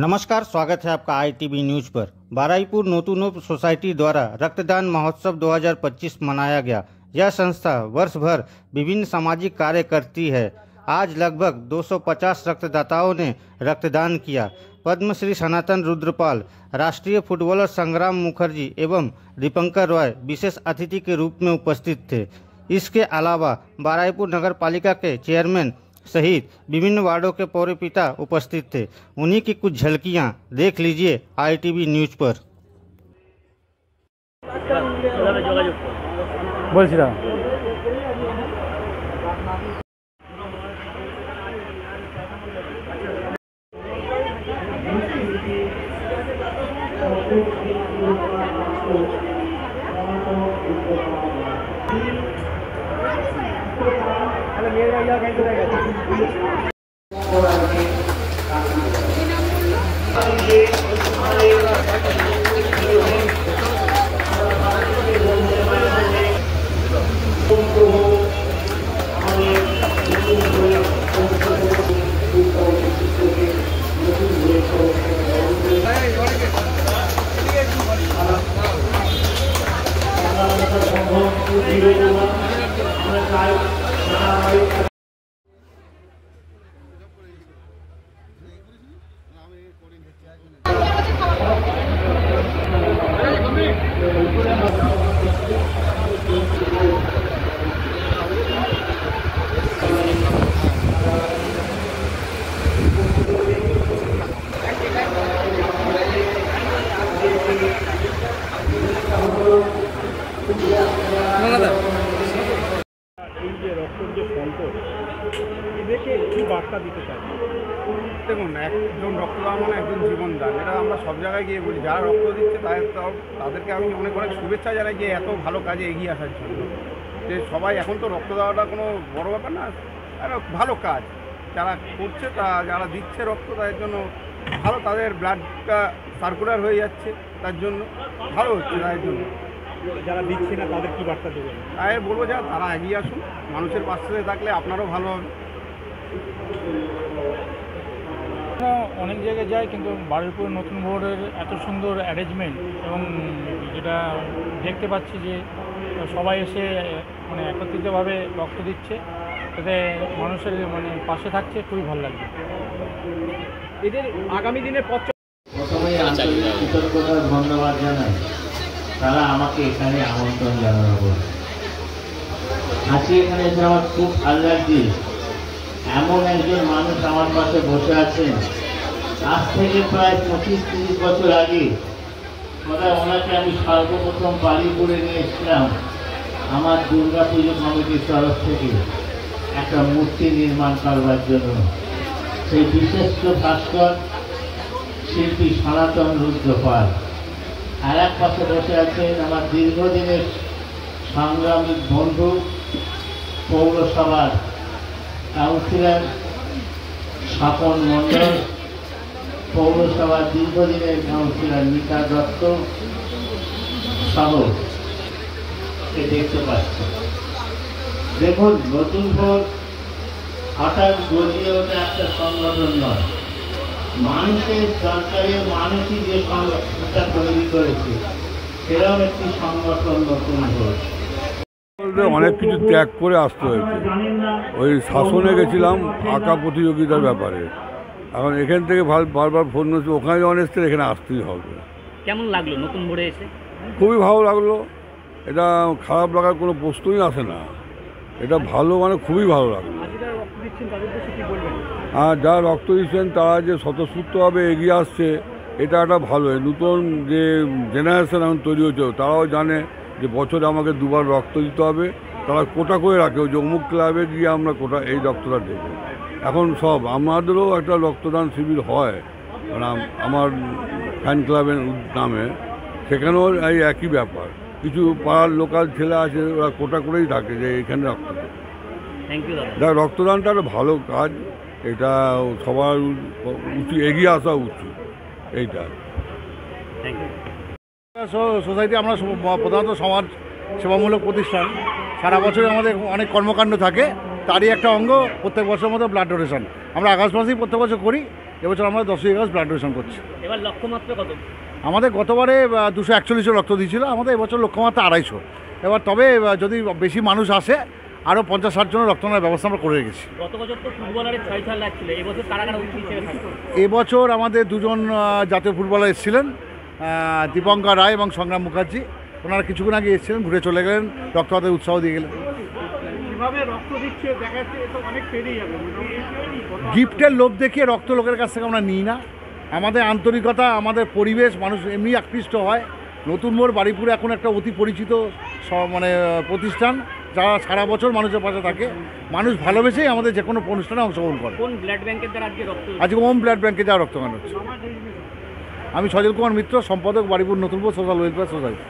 नमस्कार, स्वागत है आपका ITV न्यूज पर। बारुईपुर नूतनों सोसाइटी द्वारा रक्तदान महोत्सव 2025 मनाया गया। यह संस्था वर्ष भर विभिन्न सामाजिक कार्य करती है। आज लगभग 250 रक्तदाताओं ने रक्तदान किया। पद्मश्री सनातन रुद्रपाल, राष्ट्रीय फुटबॉलर संग्राम मुखर्जी एवं दीपंकर रॉय विशेष अतिथि के रूप में उपस्थित थे। इसके अलावा बारुईपुर नगर पालिका के चेयरमैन सहित विभिन्न वार्डों के पौरपिता उपस्थित थे। उन्हीं की कुछ झलकियां देख लीजिए ITV न्यूज पर। দেখুন, একজন রক্তদান মানে একজন জীবনদান। এটা আমরা সব জায়গায় গিয়ে বলি, যারা রক্ত দিচ্ছে তাদেরকে আমি অনেক শুভেচ্ছা জানাই যে এত ভালো কাজে এগিয়ে আসার জন্য। যে সবাই এখন তো রক্ত দেওয়াটা কোনো বড় ব্যাপার না, একটা ভালো কাজ যারা করছে, যারা দিচ্ছে রক্ত তাদের জন্য ভালো, তাদের ব্লাডটা সার্কুলার হয়ে যাচ্ছে, তার জন্য ভালো হচ্ছে তাদের জন্য। যারা দিচ্ছে না তাদের কী বার্তা দেবেন? তাই বলবো তারা এগিয়ে আসুন, মানুষের পাশে থাকলে আপনারও ভালো হবে। অনেক জায়গায় যায়, কিন্তু বারুইপুর নতুন ভোরের এত সুন্দর অ্যারেঞ্জমেন্ট এবং যেটা দেখতে পাচ্ছি যে সবাই এসে একত্রিতভাবে রক্ত দিচ্ছে, তাতে মানুষের পাশে থাকছে, খুবই ভালো লাগছে। এদের আগামী দিনের পথ প্রথমেই আন্তরিক কৃতজ্ঞতা ধন্যবাদ জানাই, তারা আমাকে এখানে আমন্ত্রণ জানানো বলে। আজকে এখানে এসে আমার খুব ভালো লাগছে। এমন একজন মানুষ আমার পাশে বসে আছেন, আজ থেকে প্রায় 25-30 বছর আগে ওনাকে আমি সর্বপ্রথম বারুইপুরে নিয়ে এসেছিলাম আমার দুর্গা পুজো কমিটির তরফ থেকে একটা মূর্তি নির্মাণ করবার জন্য। সেই বিশিষ্ট ভাস্কর শিল্পী সনাতন রুদ্রপাল। আর এক পাশে বসে আছেন আমার দীর্ঘদিনের সংগ্রামী বন্ধু, পৌরসভার কাউন্সিলর স্বপন মণ্ডল, পৌরসভার দীর্ঘদিনের কাউন্সিলর মিতা দত্ত সহ দেখতে পাচ্ছি। দেখুন, নতুন ভোর হঠাৎ গড়িয়ে ওঠা একটা সংগঠন নয়, মানুষের দরকারে মানুষই যে সংগঠনটা তৈরি করেছে সেরকম একটি সংগঠন নতুন ভোর। অনেক কিছু ত্যাগ করে আসতে হয়েছে। ওই শাসনে গেছিলাম আঁকা প্রতিযোগিতার ব্যাপারে, এখন এখান থেকে বারবার ফোন হচ্ছে, ওখানে যখন এসছে এখানে আসতেই হবে। কেমন লাগলো নতুন ভোরে এসে? খুবই ভালো লাগলো। এটা খারাপ লাগার কোনো প্রশ্নই আসে না, এটা ভালো, খুবই ভালো লাগলো। আর যারা রক্ত দিচ্ছেন তারা যে স্বতঃস্ফূর্তভাবে এগিয়ে আসছে, এটা একটা ভালো। নতুন যে জেনারেশন এখন তৈরি হচ্ছে, তারাও জানে যে বছরে আমাকে দুবার রক্ত দিতে হবে। তারা কোটা করে রাখে যে অমুক ক্লাবে গিয়ে আমরা কোটা এই রক্তটা দেবো। এখন সব আমাদেরও একটা রক্তদান শিবির হয় আমার ফ্যান ক্লাবের নামে, সেখানেও এই একই ব্যাপার। কিছু পাড়ার লোকাল ছেলে আছে, ওরা কোটা করেই থাকে যে এখানে রক্ত দেবে। রক্তদানটা একটা ভালো কাজ, এটা সবার উচিত, এগিয়ে আসা উচিত এইটা। সোসাইটি আমরা প্রধানত সমাজ সেবামূলক প্রতিষ্ঠান। সারা বছরে আমাদের অনেক কর্মকাণ্ড থাকে, তারই একটা অঙ্গ প্রত্যেক বছরের মতো ব্লাড ডোনেশন। আমরা আগস্ট মাসেই প্রত্যেক বছর করি এবছর আমরা 10ই আগস্ট ব্লাড ডোনেশন করছি। এবার লক্ষ্যমাত্রা কত? আমাদের গতবারে 241 রক্ত দিয়েছিল, আমাদের এবছর লক্ষ্যমাত্রা 250। এবার তবে যদি বেশি মানুষ আসে আরও 50-60 জনের রক্ত নেওয়ার ব্যবস্থা আমরা করে রেখেছি। গত বছর তো ফুটবলারের ছয় লাগছিল, এবছর কারা কারা অতিথি হিসেবে থাকবে? এবছর আমাদের দুজন জাতীয় ফুটবলার এসেছিলেন, দীপঙ্কর রায় এবং সংগ্রাম মুখার্জি। ওনারা কিছুক্ষণ আগে এসেছিলেন, ঘুরে চলে গেলেন, রক্তদানের উৎসাহ দিয়ে গেলেন। গিফটের লোভ দেখিয়ে রক্ত লোকের কাছ থেকে আমরা নিই না। আমাদের আন্তরিকতা, আমাদের পরিবেশ, মানুষ এমনি আকৃষ্ট হয়। নতুন মোড় বারুইপুরে এখন একটা অতি পরিচিত মানে প্রতিষ্ঠান, যারা সারা বছর মানুষের পাশে থাকে। মানুষ ভালোবেসেই আমাদের যে কোনো অনুষ্ঠানে অংশগ্রহণ করে। কোন ব্লাড ব্যাংকের দ্বারা আজকে রক্ত? আজকে ওম ব্লাড ব্যাংকে যা রক্তদান হচ্ছে। আমি সজল কুমার মিত্র, সম্পাদক, বারুইপুর নতুন মোড় সোশ্যাল ওয়েলফেয়ার সোসাইটি।